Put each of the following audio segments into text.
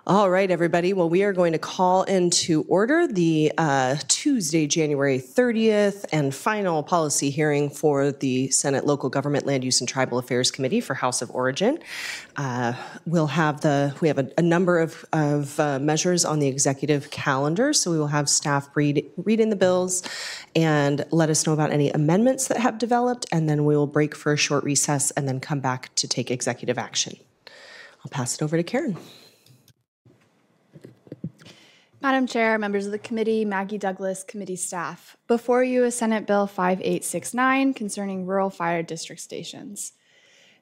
All right, everybody. Well, we are going to call into order the Tuesday, January 30th and final policy hearing for the Senate Local Government Land Use and Tribal Affairs Committee for House of Origin. We have a number of measures on the executive calendar, so we will have staff read in the bills and let us know about any amendments that have developed, and then we will break for a short recess and then come back to take executive action. I'll pass it over to Karen. Madam Chair, members of the committee, Maggie Douglas, committee staff. Before you is Senate Bill 5869 concerning rural fire district stations.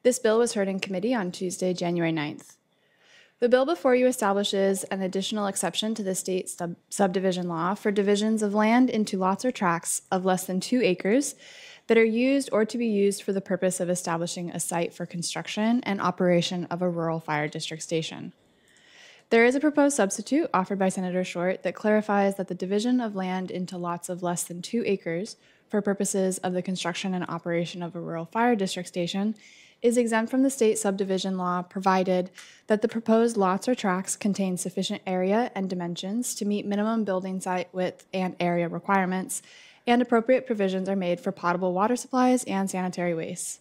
This bill was heard in committee on Tuesday, January 9th. The bill before you establishes an additional exception to the state subdivision law for divisions of land into lots or tracts of less than 2 acres that are used or to be used for the purpose of establishing a site for construction and operation of a rural fire district station. There is a proposed substitute offered by Senator Short that clarifies that the division of land into lots of less than 2 acres for purposes of the construction and operation of a rural fire district station is exempt from the state subdivision law, provided that the proposed lots or tracts contain sufficient area and dimensions to meet minimum building site width and area requirements, and appropriate provisions are made for potable water supplies and sanitary wastes.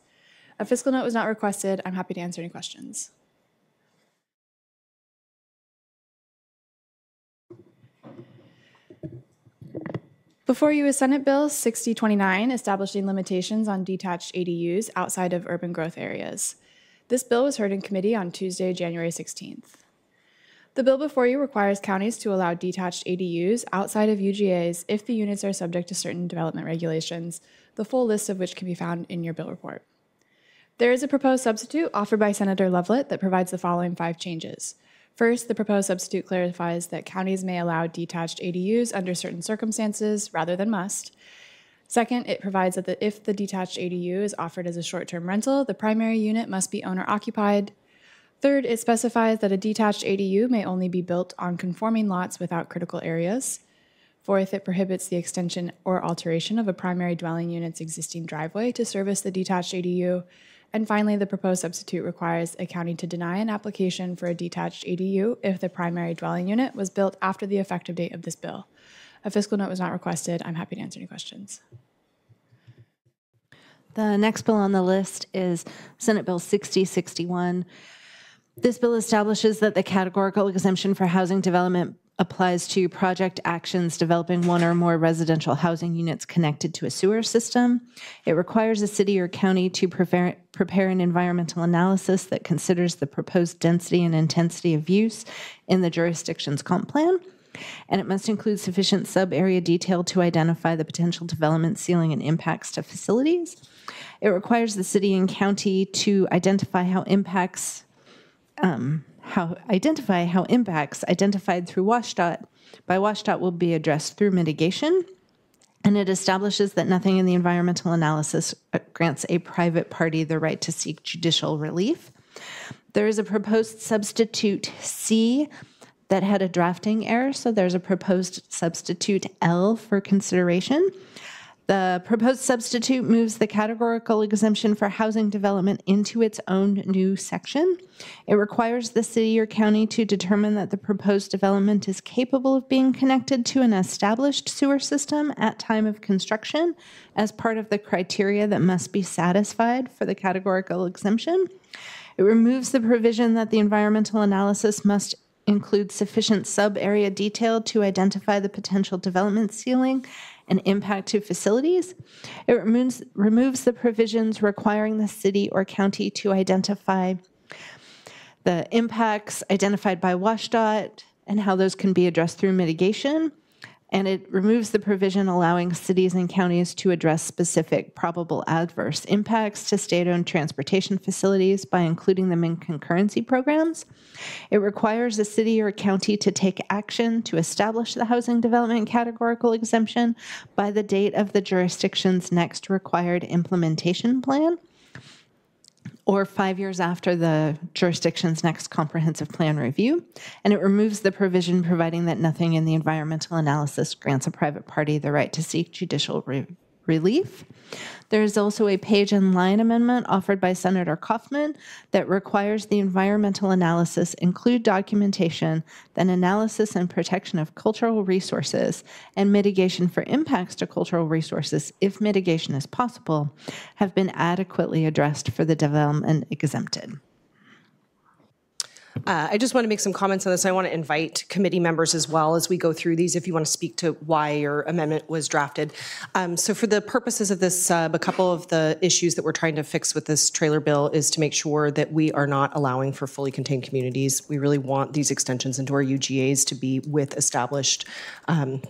A fiscal note was not requested. I'm happy to answer any questions. Before you is Senate Bill 6029, establishing limitations on detached ADUs outside of urban growth areas. This bill was heard in committee on Tuesday, January 16th. The bill before you requires counties to allow detached ADUs outside of UGAs if the units are subject to certain development regulations, the full list of which can be found in your bill report. There is a proposed substitute offered by Senator Lovelet that provides the following 5 changes. First, the proposed substitute clarifies that counties may allow detached ADUs under certain circumstances rather than must. Second, it provides that if the detached ADU is offered as a short-term rental, the primary unit must be owner-occupied. Third, it specifies that a detached ADU may only be built on conforming lots without critical areas. Fourth, it prohibits the extension or alteration of a primary dwelling unit's existing driveway to service the detached ADU. And finally, the proposed substitute requires a county to deny an application for a detached ADU if the primary dwelling unit was built after the effective date of this bill. A fiscal note was not requested. I'm happy to answer any questions. The next bill on the list is Senate Bill 6061. This bill establishes that the categorical exemption for housing development applies to project actions developing one or more residential housing units connected to a sewer system. It requires a city or county to prepare an environmental analysis that considers the proposed density and intensity of use in the jurisdiction's comp plan, and it must include sufficient sub-area detail to identify the potential development, ceiling, and impacts to facilities. It requires the city and county to identify how impacts identified through WSDOT by WSDOT will be addressed through mitigation, and it establishes that nothing in the environmental analysis grants a private party the right to seek judicial relief. There is a proposed substitute C that had a drafting error, so there's a proposed substitute L for consideration. The proposed substitute moves the categorical exemption for housing development into its own new section. It requires the city or county to determine that the proposed development is capable of being connected to an established sewer system at time of construction as part of the criteria that must be satisfied for the categorical exemption. It removes the provision that the environmental analysis must include sufficient sub-area detail to identify the potential development ceiling and impact to facilities. It removes the provisions requiring the city or county to identify the impacts identified by WSDOT and how those can be addressed through mitigation. And it removes the provision allowing cities and counties to address specific probable adverse impacts to state-owned transportation facilities by including them in concurrency programs. It requires a city or county to take action to establish the housing development categorical exemption by the date of the jurisdiction's next required implementation plan, or 5 years after the jurisdiction's next comprehensive plan review. And it removes the provision providing that nothing in the environmental analysis grants a private party the right to seek judicial relief. There is also a page and line amendment offered by Senator Kaufmann that requires the environmental analysis include documentation that analysis and protection of cultural resources and mitigation for impacts to cultural resources, if mitigation is possible, have been adequately addressed for the development exempted. I just want to make some comments on this. I want to invite committee members as well as we go through these if you want to speak to why your amendment was drafted. So for the purposes of this, a couple of the issues that we're trying to fix with this trailer bill is to make sure that we are not allowing for fully contained communities. We really want these extensions into our UGAs to be with established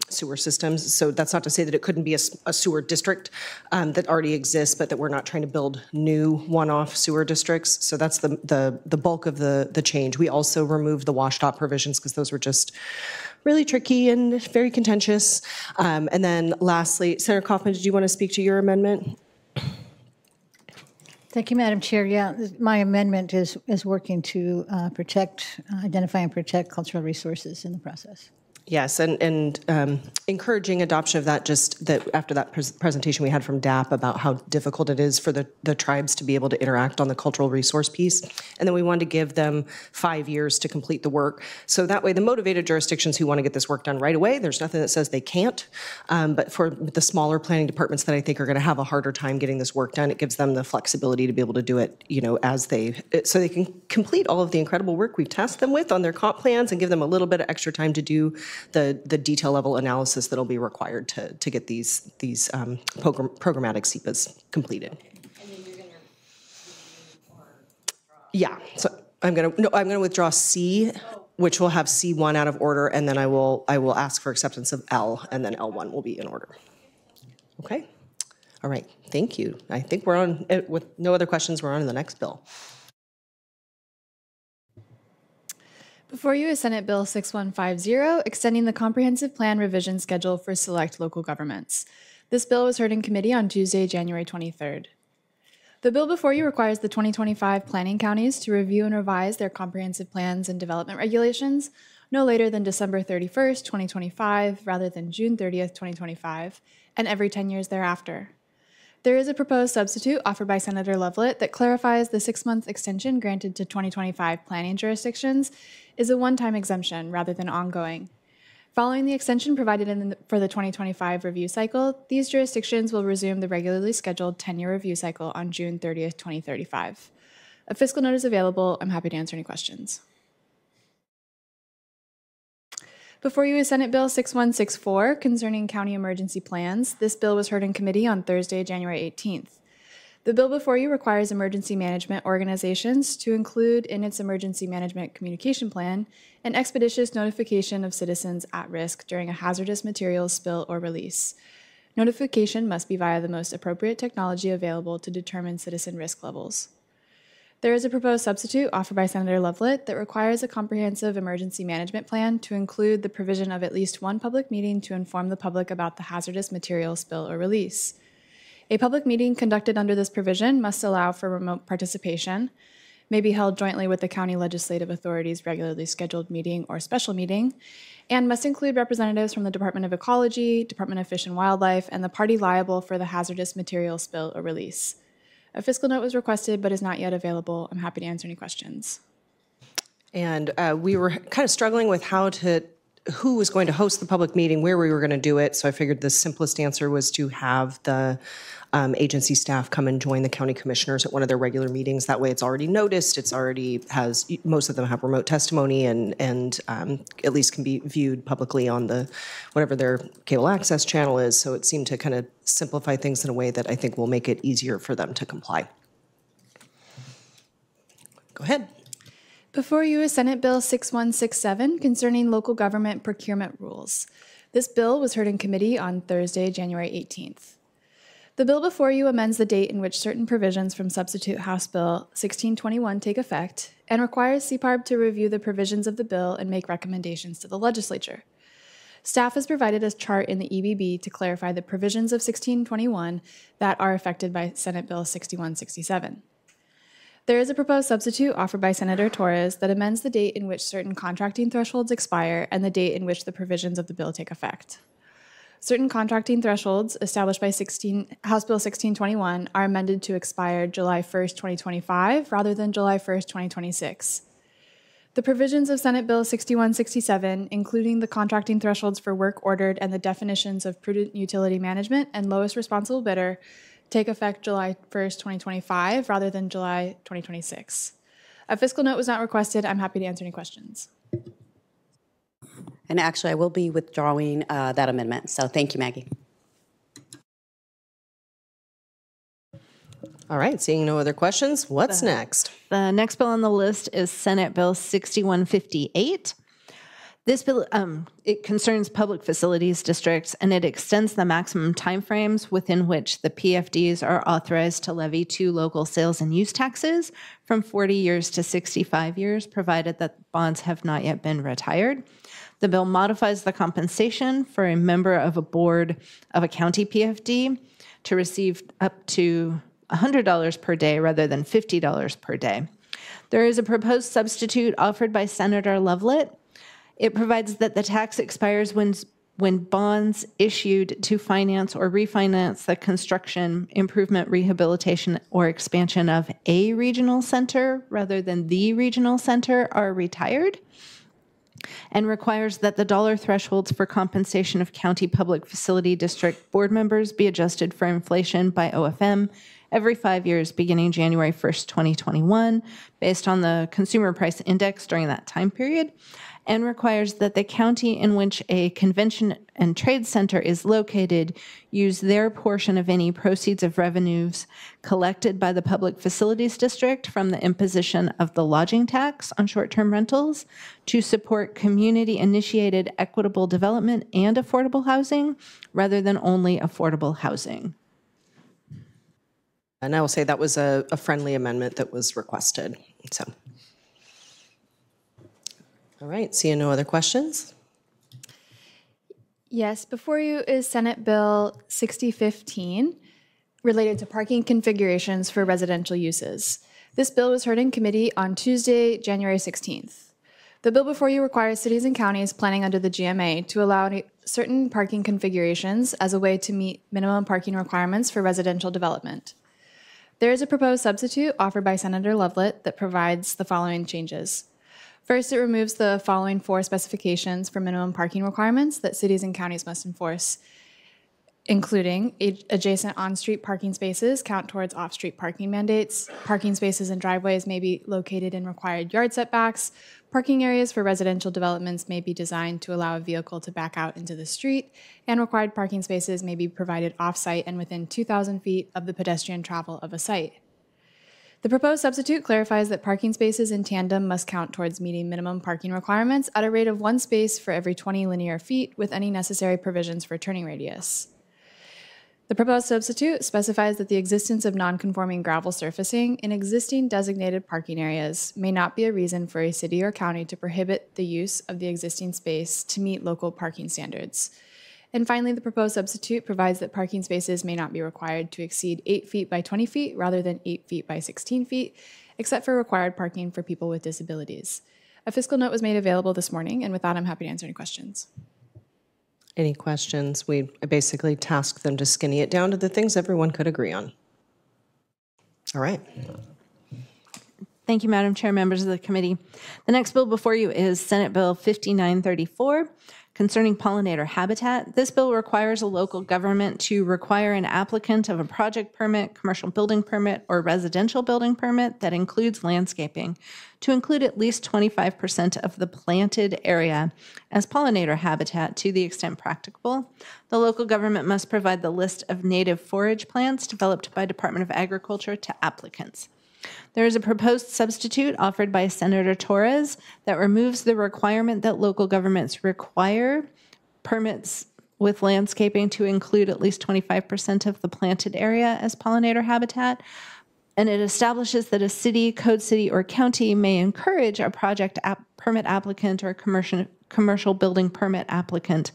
sewer systems. So that's not to say that it couldn't be a sewer district that already exists, but that we're not trying to build new one-off sewer districts. So that's the bulk of the change. We also removed the washed-out provisions because those were just really tricky and very contentious. And then lastly, Senator Kaufmann, did you want to speak to your amendment? Thank you, Madam Chair. Yeah, my amendment is working to identify and protect cultural resources in the process. Yes, and encouraging adoption of that, just that after that presentation we had from DAP about how difficult it is for the tribes to be able to interact on the cultural resource piece. And then we wanted to give them 5 years to complete the work. So that way the motivated jurisdictions who want to get this work done right away, there's nothing that says they can't. But for the smaller planning departments that I think are going to have a harder time getting this work done, it gives them the flexibility to be able to do it, so they can complete all of the incredible work we've tasked them with on their comp plans and give them a little bit of extra time to do the detail level analysis that'll be required to get these programmatic SEPAs completed. And then you're yeah, so I'm gonna withdraw C, which will have C1 out of order, and then I will ask for acceptance of L, and then L1 will be in order. Okay, all right, thank you. I think we're on with no other questions. We're on to the next bill. Before you is Senate Bill 6150, extending the Comprehensive Plan Revision Schedule for select local governments. This bill was heard in committee on Tuesday, January 23rd. The bill before you requires the 2025 planning counties to review and revise their comprehensive plans and development regulations no later than December 31st, 2025, rather than June 30th, 2025, and every 10 years thereafter. There is a proposed substitute offered by Senator Loveland that clarifies the 6-month extension granted to 2025 planning jurisdictions is a one-time exemption rather than ongoing. Following the extension provided for the 2025 review cycle, these jurisdictions will resume the regularly scheduled 10-year review cycle on June 30th, 2035. A fiscal note is available. I'm happy to answer any questions. Before you is Senate Bill 6164 concerning county emergency plans. This bill was heard in committee on Thursday, January 18th. The bill before you requires emergency management organizations to include in its emergency management communication plan an expeditious notification of citizens at risk during a hazardous materials spill or release. Notification must be via the most appropriate technology available to determine citizen risk levels. There is a proposed substitute offered by Senator Loveland that requires a comprehensive emergency management plan to include the provision of at least one public meeting to inform the public about the hazardous materials spill or release. A public meeting conducted under this provision must allow for remote participation, may be held jointly with the county legislative authority's regularly scheduled meeting or special meeting, and must include representatives from the Department of Ecology, Department of Fish and Wildlife, and the party liable for the hazardous materials spill or release. A fiscal note was requested but is not yet available. I'm happy to answer any questions. And we were kind of struggling with who was going to host the public meeting, where we were going to do it. So I figured the simplest answer was to have the agency staff come and join the county commissioners at one of their regular meetings. That way it's already noticed, most of them have remote testimony and at least can be viewed publicly on whatever their cable access channel is. So it seemed to kind of simplify things in a way that I think will make it easier for them to comply. Go ahead. Before you is Senate Bill 6167 concerning local government procurement rules. This bill was heard in committee on Thursday, January 18th. The bill before you amends the date in which certain provisions from Substitute House Bill 1621 take effect and requires CPARB to review the provisions of the bill and make recommendations to the legislature. Staff has provided a chart in the EBB to clarify the provisions of 1621 that are affected by Senate Bill 6167. There is a proposed substitute offered by Senator Torres that amends the date in which certain contracting thresholds expire and the date in which the provisions of the bill take effect. Certain contracting thresholds established by House Bill 1621 are amended to expire July 1st, 2025, rather than July 1st, 2026. The provisions of Senate Bill 6167, including the contracting thresholds for work ordered and the definitions of prudent utility management and lowest responsible bidder, take effect July 1st, 2025, rather than July 2026. A fiscal note was not requested. I'm happy to answer any questions. And actually, I will be withdrawing that amendment. So thank you, Maggie. All right, seeing no other questions, what's next? The next bill on the list is Senate Bill 6158. This bill, it concerns public facilities districts, and it extends the maximum timeframes within which the PFDs are authorized to levy two local sales and use taxes from 40 years to 65 years, provided that bonds have not yet been retired. The bill modifies the compensation for a member of a board of a county PFD to receive up to $100 per day rather than $50 per day. There is a proposed substitute offered by Senator Lovelett. It provides that the tax expires when bonds issued to finance or refinance the construction, improvement, rehabilitation, or expansion of a regional center rather than the regional center are retired, and requires that the dollar thresholds for compensation of county public facility district board members be adjusted for inflation by OFM every 5 years beginning January 1st, 2021, based on the consumer price index during that time period, and requires that the county in which a convention and trade center is located use their portion of any proceeds of revenues collected by the Public Facilities District from the imposition of the lodging tax on short-term rentals to support community-initiated equitable development and affordable housing rather than only affordable housing. And I will say that was a friendly amendment that was requested. So, all right, seeing no other questions? Yes, before you is Senate Bill 6015, related to parking configurations for residential uses. This bill was heard in committee on Tuesday, January 16th. The bill before you requires cities and counties planning under the GMA to allow certain parking configurations as a way to meet minimum parking requirements for residential development. There is a proposed substitute offered by Senator Lovelett that provides the following changes. First, it removes the following 4 specifications for minimum parking requirements that cities and counties must enforce, including adjacent on-street parking spaces count towards off-street parking mandates, parking spaces and driveways may be located in required yard setbacks, parking areas for residential developments may be designed to allow a vehicle to back out into the street, and required parking spaces may be provided off-site and within 2,000 feet of the pedestrian travel of a site. The proposed substitute clarifies that parking spaces in tandem must count towards meeting minimum parking requirements at a rate of 1 space for every 20 linear feet with any necessary provisions for turning radius. The proposed substitute specifies that the existence of non-conforming gravel surfacing in existing designated parking areas may not be a reason for a city or county to prohibit the use of the existing space to meet local parking standards. And finally, the proposed substitute provides that parking spaces may not be required to exceed 8 feet by 20 feet rather than 8 feet by 16 feet, except for required parking for people with disabilities. A fiscal note was made available this morning, and with that, I'm happy to answer any questions. Any questions? I basically tasked them to skinny it down to the things everyone could agree on. All right. Thank you, Madam Chair, members of the committee. The next bill before you is Senate Bill 5934. Concerning pollinator habitat, this bill requires a local government to require an applicant of a project permit, commercial building permit, or residential building permit that includes landscaping to include at least 25% of the planted area as pollinator habitat to the extent practicable. The local government must provide the list of native forage plants developed by Department of Agriculture to applicants. There is a proposed substitute offered by Senator Torres that removes the requirement that local governments require permits with landscaping to include at least 25% of the planted area as pollinator habitat. And it establishes that a city, code city, or county may encourage a project permit applicant or commercial building permit applicant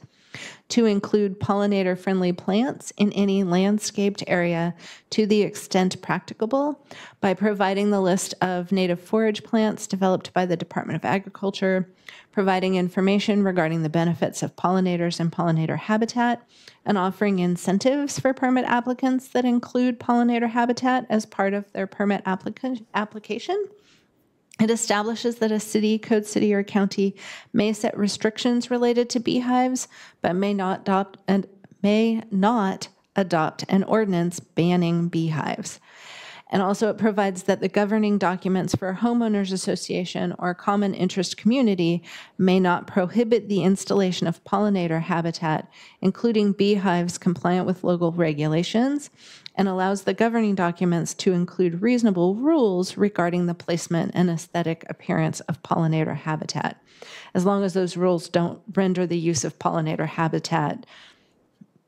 to include pollinator-friendly plants in any landscaped area to the extent practicable by providing the list of native forage plants developed by the Department of Agriculture, providing information regarding the benefits of pollinators and pollinator habitat, and offering incentives for permit applicants that include pollinator habitat as part of their permit application. It establishes that a city, code city, or county may set restrictions related to beehives, but may not adopt an ordinance banning beehives. And also it provides that the governing documents for a homeowners association or common interest community may not prohibit the installation of pollinator habitat, including beehives compliant with local regulations, and allows the governing documents to include reasonable rules regarding the placement and aesthetic appearance of pollinator habitat, as long as those rules don't render the use of pollinator habitat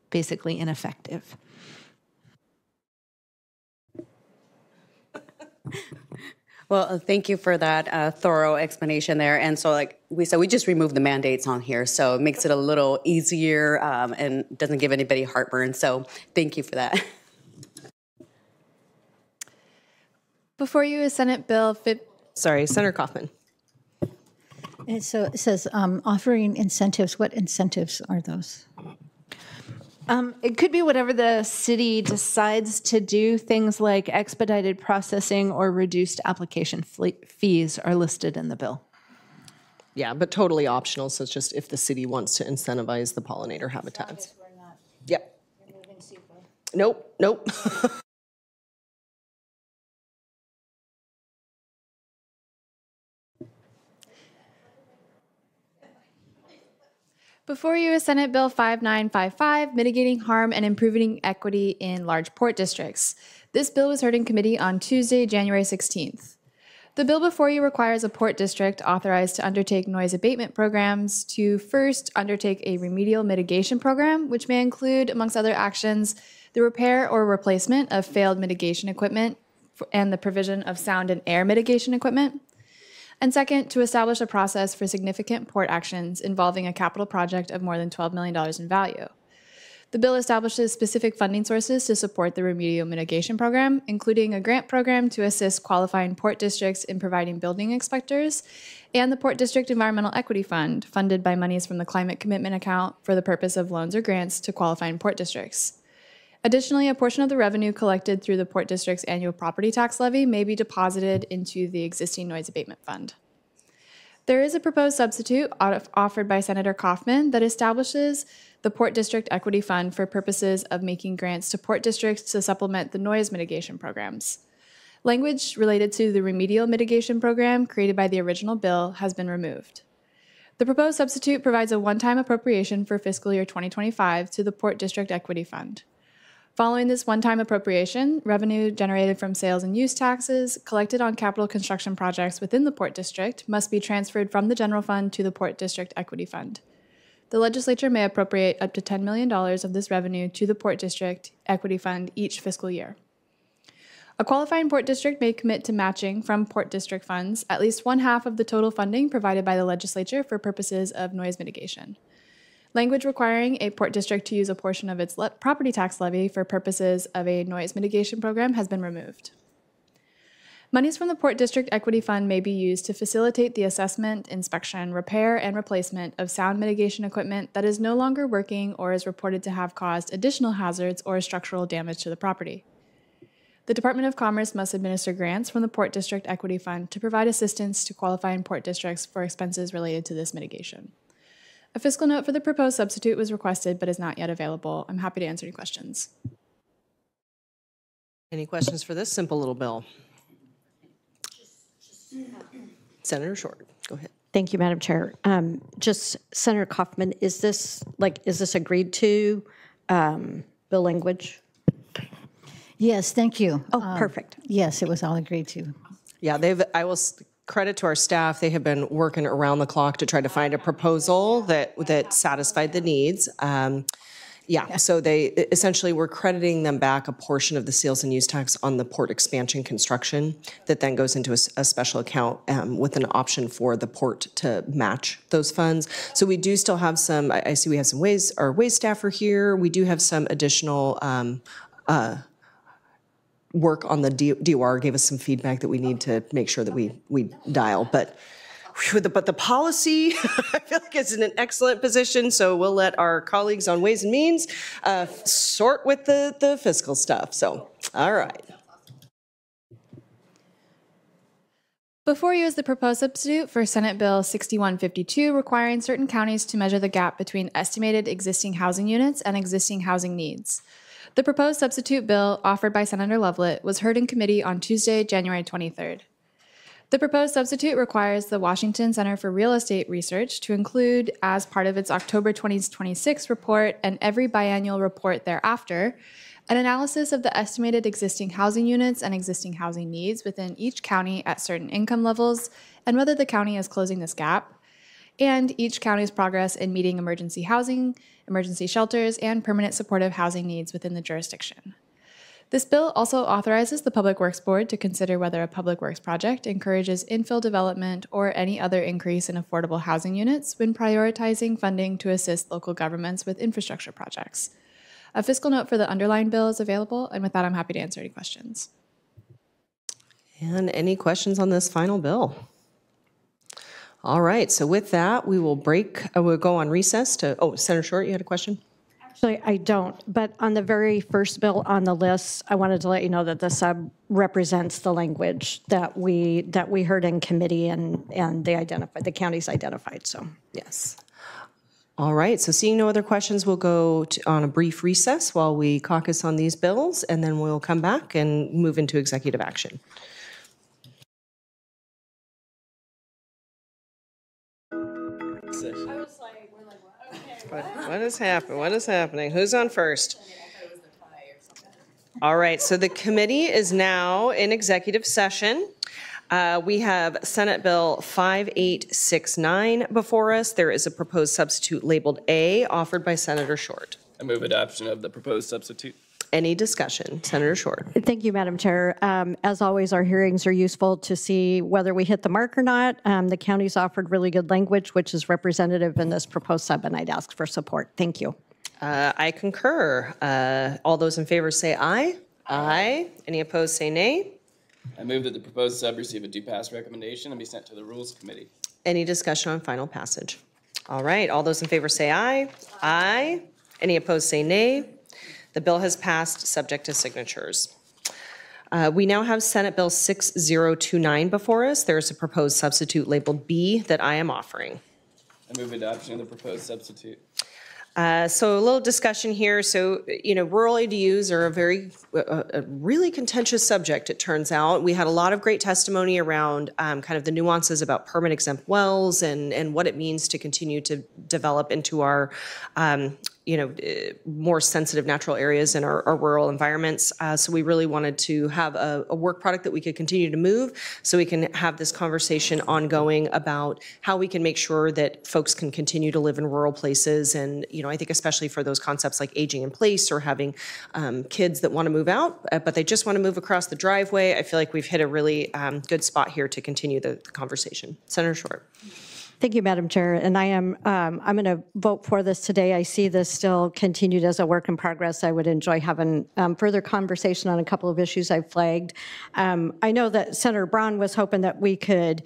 basically ineffective. Well, thank you for that thorough explanation there. And so like we said, we just removed the mandates on here, so it makes it a little easier and doesn't give anybody heartburn. So thank you for that. Before you is Senate Bill Senator Kaufmann. And so it says offering incentives. What incentives are those? It could be whatever the city decides to do. Things like expedited processing or reduced application fees are listed in the bill. Yeah, but totally optional, so it's just if the city wants to incentivize the pollinator habitats. Yep. Nope. Before you is Senate Bill 5955, Mitigating Harm and Improving Equity in Large Port Districts. This bill was heard in committee on Tuesday, January 16th. The bill before you requires a port district authorized to undertake noise abatement programs to first undertake a remedial mitigation program, which may include, amongst other actions, the repair or replacement of failed mitigation equipment and the provision of sound and air mitigation equipment. And second, to establish a process for significant port actions involving a capital project of more than $12 million in value. The bill establishes specific funding sources to support the remedial mitigation program, including a grant program to assist qualifying port districts in providing building inspectors, and the Port District Environmental Equity Fund, funded by monies from the Climate Commitment Account for the purpose of loans or grants to qualifying port districts. Additionally, a portion of the revenue collected through the Port District's annual property tax levy may be deposited into the existing noise abatement fund. There is a proposed substitute offered by Senator Kaufmann that establishes the Port District Equity Fund for purposes of making grants to port districts to supplement the noise mitigation programs. Language related to the remedial mitigation program created by the original bill has been removed. The proposed substitute provides a one-time appropriation for fiscal year 2025 to the Port District Equity Fund. Following this one-time appropriation, revenue generated from sales and use taxes collected on capital construction projects within the Port District must be transferred from the general fund to the Port District Equity Fund. The legislature may appropriate up to $10 million of this revenue to the Port District Equity Fund each fiscal year. A qualifying port district may commit to matching from Port District funds at least one half of the total funding provided by the legislature for purposes of noise mitigation. Language requiring a port district to use a portion of its property tax levy for purposes of a noise mitigation program has been removed. Monies from the Port District Equity Fund may be used to facilitate the assessment, inspection, repair, and replacement of sound mitigation equipment that is no longer working or is reported to have caused additional hazards or structural damage to the property. The Department of Commerce must administer grants from the Port District Equity Fund to provide assistance to qualifying port districts for expenses related to this mitigation. A fiscal note for the proposed substitute was requested but is not yet available. I'm happy to answer any questions. Any questions for this simple little bill? Senator Short, go ahead. Thank you, Madam Chair. Just Senator Kaufmann, is this agreed to bill language? Yes, thank you. Oh, perfect. Yes, it was all agreed to. Yeah, I will credit to our staff. They have been working around the clock to try to find a proposal that satisfied the needs. Yeah, so they essentially were crediting them back a portion of the sales and use tax on the port expansion construction that then goes into a special account with an option for the port to match those funds. So we do still have some, I see we have some our ways staff are here. We do have some additional work on the DOR, gave us some feedback that we need to make sure that we dial. But the policy, I feel like it's in an excellent position, so we'll let our colleagues on Ways and Means sort with the fiscal stuff. So, all right. Before you is the proposed substitute for Senate Bill 6152, requiring certain counties to measure the gap between estimated existing housing units and existing housing needs. The proposed substitute bill, offered by Senator Lovelet, was heard in committee on Tuesday, January 23rd. The proposed substitute requires the Washington Center for Real Estate Research to include, as part of its October 2026 report and every biannual report thereafter, an analysis of the estimated existing housing units and existing housing needs within each county at certain income levels and whether the county is closing this gap, and each county's progress in meeting emergency housing, emergency shelters, and permanent supportive housing needs within the jurisdiction. This bill also authorizes the Public Works Board to consider whether a public works project encourages infill development or any other increase in affordable housing units when prioritizing funding to assist local governments with infrastructure projects. A fiscal note for the underlying bill is available, and with that, I'm happy to answer any questions. And any questions on this final bill? All right, so with that, we will we'll go on recess to, Senator Short, you had a question? Actually, I don't, but on the very first bill on the list, I wanted to let you know that the sub represents the language that we heard in committee and the counties identified, so. Yes. All right, so seeing no other questions, we'll go on a brief recess while we caucus on these bills, and then we'll come back and move into executive action. What is happening? What is happening? Who's on first? All right, so the committee is now in executive session. We have Senate Bill 5869 before us. There is a proposed substitute labeled A, offered by Senator Short. I move adoption of the proposed substitute. Any discussion? Senator Short. Thank you, Madam Chair. As always, our hearings are useful to see whether we hit the mark or not. The county's offered really good language, which is representative in this proposed sub, and I'd ask for support. Thank you. I concur. All those in favor say aye. Aye. Any opposed say nay. I move that the proposed sub receive a due pass recommendation and be sent to the Rules Committee. Any discussion on final passage? All right. All those in favor say aye. Aye. Any opposed say nay. The bill has passed, subject to signatures. We now have Senate Bill 6029 before us. There is a proposed substitute labeled B that I am offering. I move adoption of the proposed substitute. So a little discussion here. So, rural ADUs are a really contentious subject, it turns out. We had a lot of great testimony around kind of the nuances about permit exempt wells and what it means to continue to develop into our, more sensitive natural areas in our rural environments. So we really wanted to have a work product that we could continue to move so we can have this conversation ongoing about how we can make sure that folks can continue to live in rural places. And, I think especially for those concepts like aging in place or having kids that want to move out, but they just want to move across the driveway. I feel like we've hit a really good spot here to continue the conversation. Senator Short. Thank you, Madam Chair. And I'm going to vote for this today. I see this still continued as a work in progress. I would enjoy having further conversation on a couple of issues I've flagged. I know that Senator Braun was hoping that we could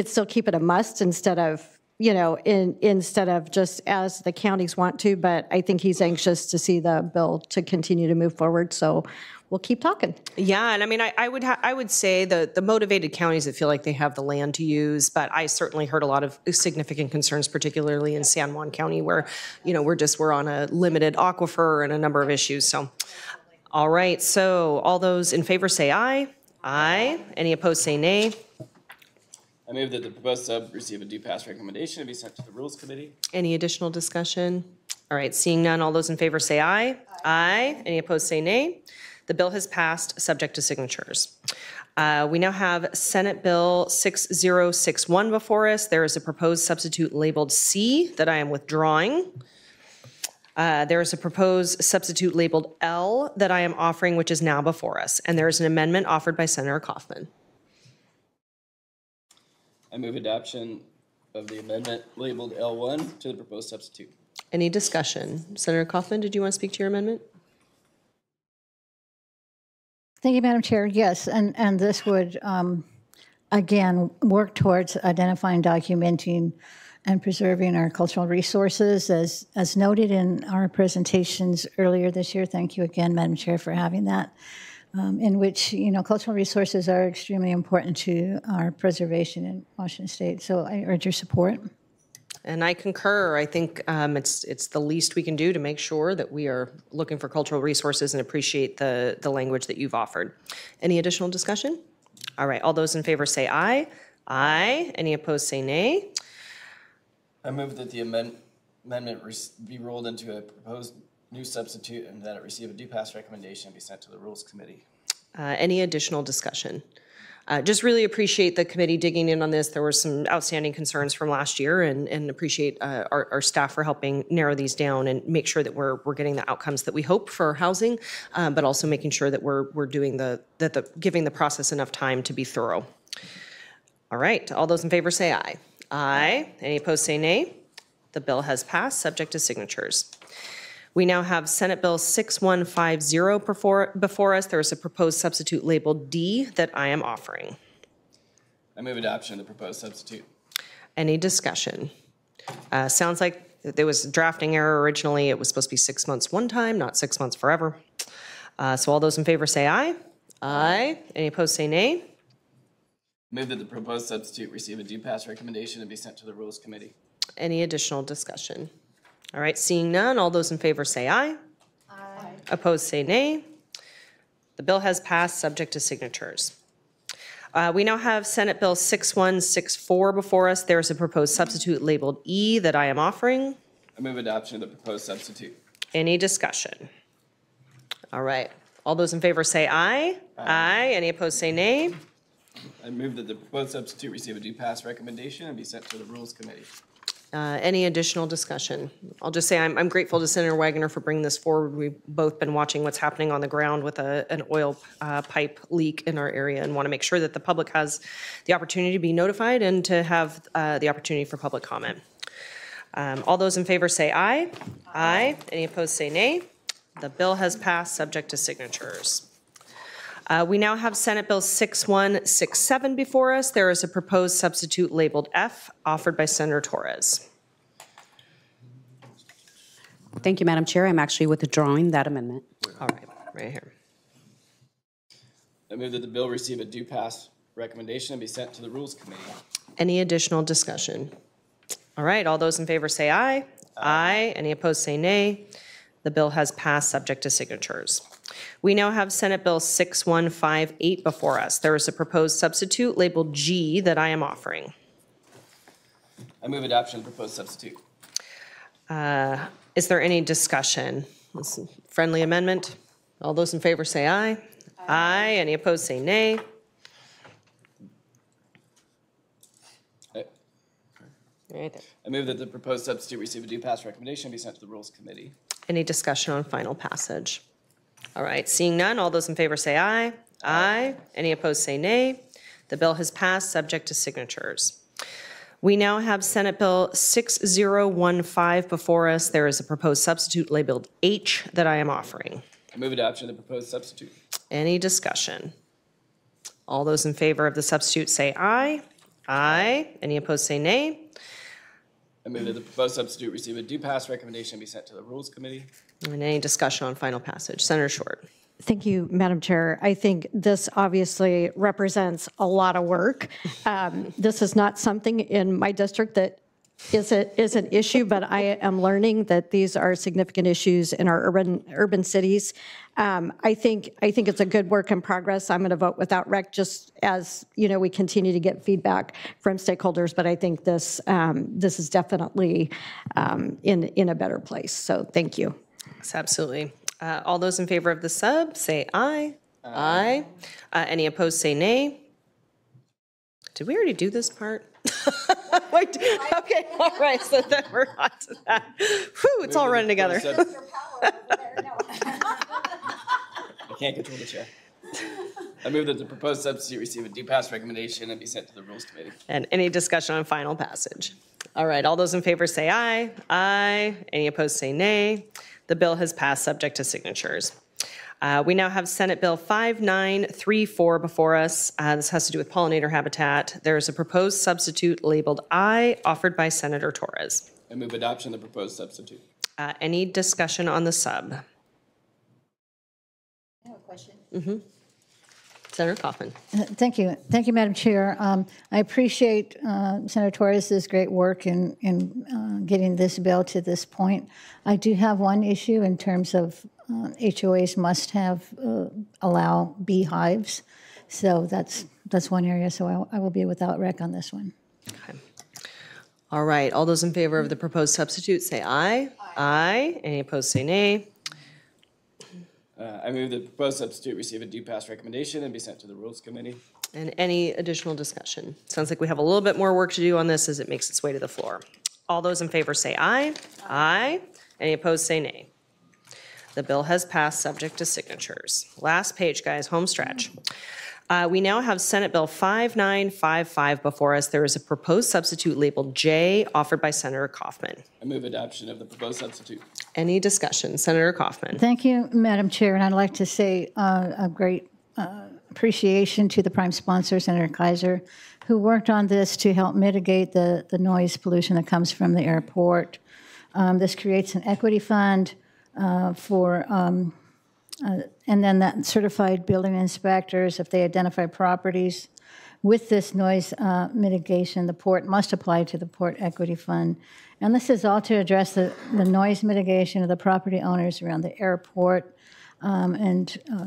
still keep it a must instead of instead of just as the counties want to, but I think he's anxious to see the bill to continue to move forward. So we'll keep talking. Yeah, and I mean, I would say the motivated counties that feel like they have the land to use, but I certainly heard a lot of significant concerns, particularly in San Juan County, where we're on a limited aquifer and a number of issues. So, all right. So all those in favor say aye. Aye. Any opposed say nay. I move that the proposed sub receive a due pass recommendation and be sent to the Rules Committee. Any additional discussion? All right. Seeing none, all those in favor say aye. Aye. Any opposed say nay. The bill has passed, subject to signatures. We now have Senate Bill 6061 before us. There is a proposed substitute labeled C that I am withdrawing. There is a proposed substitute labeled L that I am offering, which is now before us. And there is an amendment offered by Senator Kaufmann. I move adoption of the amendment labeled L1 to the proposed substitute. Any discussion? Senator Kaufmann, did you want to speak to your amendment? Thank you, Madam Chair. Yes, and this would, again, work towards identifying, documenting, and preserving our cultural resources. As noted in our presentations earlier this year, thank you again, Madam Chair, for having that, in which, cultural resources are extremely important to our preservation in Washington State. So I urge your support. And I concur. I think it's the least we can do to make sure that we are looking for cultural resources and appreciate the language that you've offered. Any additional discussion? All right, all those in favor say aye. Aye. Any opposed say nay. I move that the amendment be rolled into a proposed new substitute and that it receive a due pass recommendation and be sent to the Rules Committee. Any additional discussion? Just really appreciate the committee digging in on this. There were some outstanding concerns from last year, and appreciate our staff for helping narrow these down and make sure that we're getting the outcomes that we hope for housing, but also making sure that we're doing giving the process enough time to be thorough. All right, all those in favor say aye. Aye. Any opposed say nay. The bill has passed, subject to signatures. We now have Senate Bill 6150 before us. There is a proposed substitute labeled D that I am offering. I move adoption of the proposed substitute. Any discussion? Sounds like there was a drafting error originally. It was supposed to be 6 months one time, not 6 months forever. So all those in favor say aye. Aye. Any opposed say nay. Move that the proposed substitute receive a due pass recommendation and be sent to the Rules Committee. Any additional discussion? All right, seeing none, all those in favor say aye. Aye. Opposed say nay. The bill has passed, subject to signatures. We now have Senate Bill 6164 before us. There is a proposed substitute labeled E that I am offering. I move adoption of the proposed substitute. Any discussion? All right, all those in favor say aye. Aye. Any opposed say nay. I move that the proposed substitute receive a due pass recommendation and be sent to the Rules Committee. Any additional discussion? I'll just say I'm grateful to Senator Wagner for bringing this forward. We've both been watching what's happening on the ground with an oil pipe leak in our area and want to make sure that the public has the opportunity to be notified and to have the opportunity for public comment. All those in favor say aye. Aye. Any opposed say nay. The bill has passed, subject to signatures. We now have Senate Bill 6167 before us. There is a proposed substitute labeled F offered by Senator Torres. Thank you, Madam Chair. I'm actually withdrawing that amendment. All right, right here. I move that the bill receive a due pass recommendation and be sent to the Rules Committee. Any additional discussion? All right, all those in favor say aye. Aye. Any opposed say nay. The bill has passed, subject to signatures. We now have Senate Bill 6158 before us. There is a proposed substitute labeled G that I am offering. I move adoption of the proposed substitute. Is there any discussion? This is a friendly amendment. All those in favor say aye. Aye. Any opposed say nay. Right there. I move that the proposed substitute receive a due pass recommendation and be sent to the Rules Committee. Any discussion on final passage? All right, seeing none, all those in favor say aye. Aye. Any opposed say nay. The bill has passed, subject to signatures. We now have Senate Bill 6015 before us. There is a proposed substitute labeled H that I am offering. I move adoption of the proposed substitute. Any discussion? All those in favor of the substitute say aye. Aye. Any opposed say nay. I move that the proposed substitute receive a due pass recommendation and be sent to the Rules Committee. And any discussion on final passage? Senator Short. Thank you, Madam Chair. I think this obviously represents a lot of work. This is not something in my district that is an issue, but I am learning that these are significant issues in our urban cities. I think it's a good work in progress. I'm going to vote without rec, just as we continue to get feedback from stakeholders. But I think this is definitely in a better place. So thank you. Yes, absolutely. All those in favor of the sub say aye. Aye. Any opposed say nay. Did we already do this part? Wait, okay, all right, so then we're on to that. Whew, it's all running together. I can't control the chair. I move that the proposed substitute receive a due pass recommendation and be sent to the Rules Committee. And any discussion on final passage? All right, all those in favor say aye. Aye. Any opposed say nay. The bill has passed subject to signatures. We now have Senate Bill 5934 before us. This has to do with pollinator habitat. There is a proposed substitute labeled I, offered by Senator Torres. I move adoption of the proposed substitute. Any discussion on the sub? I have a question. Senator Kaufmann. Thank you. Thank you, Madam Chair. I appreciate Senator Torres' great work in getting this bill to this point. I do have one issue in terms of HOAs must have allow beehives. So that's one area. So I will be without rec on this one. Okay. All right. All those in favor of the proposed substitute say aye. Aye. Any opposed say nay. I move that the proposed substitute receive a due pass recommendation and be sent to the Rules Committee. And any additional discussion? Sounds like we have a little bit more work to do on this as it makes its way to the floor. All those in favor say aye. Aye. Any opposed say nay. The bill has passed subject to signatures. Last page, guys, home stretch. We now have Senate Bill 5955 before us. There is a proposed substitute labeled J, offered by Senator Kaufmann. I move adoption of the proposed substitute. Any discussion? Senator Kaufmann. Thank you, Madam Chair, and I'd like to say a great appreciation to the prime sponsor, Senator Kaiser, who worked on this to help mitigate the noise pollution that comes from the airport. This creates an equity fund and then that certified building inspectors, if they identify properties with this noise mitigation, the port must apply to the Port Equity Fund. And this is all to address the noise mitigation of the property owners around the airport.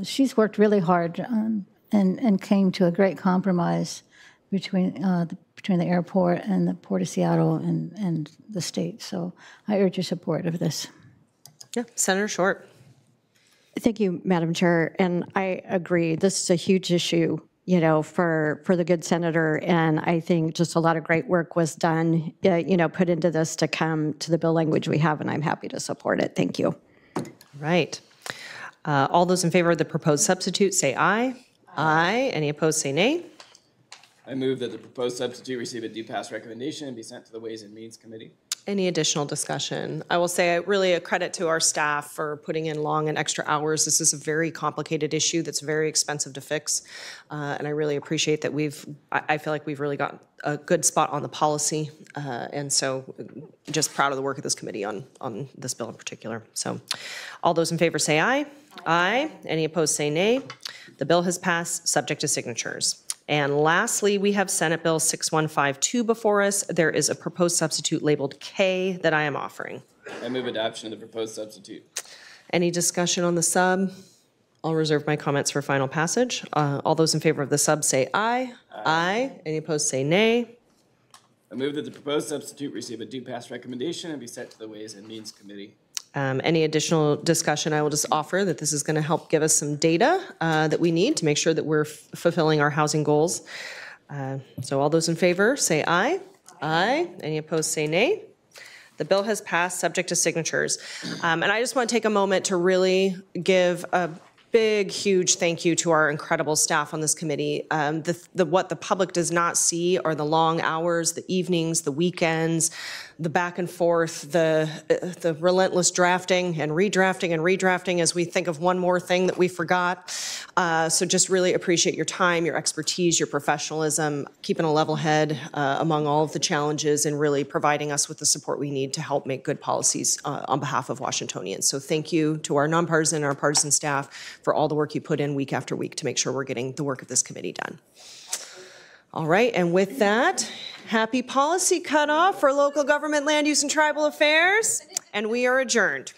She's worked really hard and came to a great compromise between the airport and the Port of Seattle and the state. So I urge your support of this. Yeah, Senator Short. Thank you, Madam Chair. And I agree. This is a huge issue, for the good senator. And I think just a lot of great work was done, put into this to come to the bill language we have, and I'm happy to support it. Thank you. Right. All those in favor of the proposed substitute say aye. Aye. Any opposed say nay. I move that the proposed substitute receive a due pass recommendation and be sent to the Ways and Means Committee. Any additional discussion? I will say really a credit to our staff for putting in long and extra hours. This is a very complicated issue that's very expensive to fix. And I really appreciate that I feel like we've really got a good spot on the policy. And so just proud of the work of this committee on this bill in particular. So all those in favor say aye. Aye. Any opposed say nay. The bill has passed subject to signatures. And lastly, we have Senate Bill 6152 before us. There is a proposed substitute labeled K that I am offering. I move adoption of the proposed substitute. Any discussion on the sub? I'll reserve my comments for final passage. All those in favor of the sub say aye. Aye. Any opposed say nay. I move that the proposed substitute receive a due pass recommendation and be sent to the Ways and Means Committee. Any additional discussion, I will just offer that this is going to help give us some data that we need to make sure that we're fulfilling our housing goals. So all those in favor say aye. Aye. Any opposed say nay. The bill has passed subject to signatures. And I just want to take a moment to really give a big, huge thank you to our incredible staff on this committee. What the public does not see are the long hours, the evenings, the weekends, the back and forth, the relentless drafting and redrafting as we think of one more thing that we forgot. So just really appreciate your time, your expertise, your professionalism, keeping a level head among all of the challenges and really providing us with the support we need to help make good policies on behalf of Washingtonians. So thank you to our nonpartisan and our partisan staff for all the work you put in week after week to make sure we're getting the work of this committee done. All right, and with that, happy policy cutoff for local government, land use, and tribal affairs, and we are adjourned.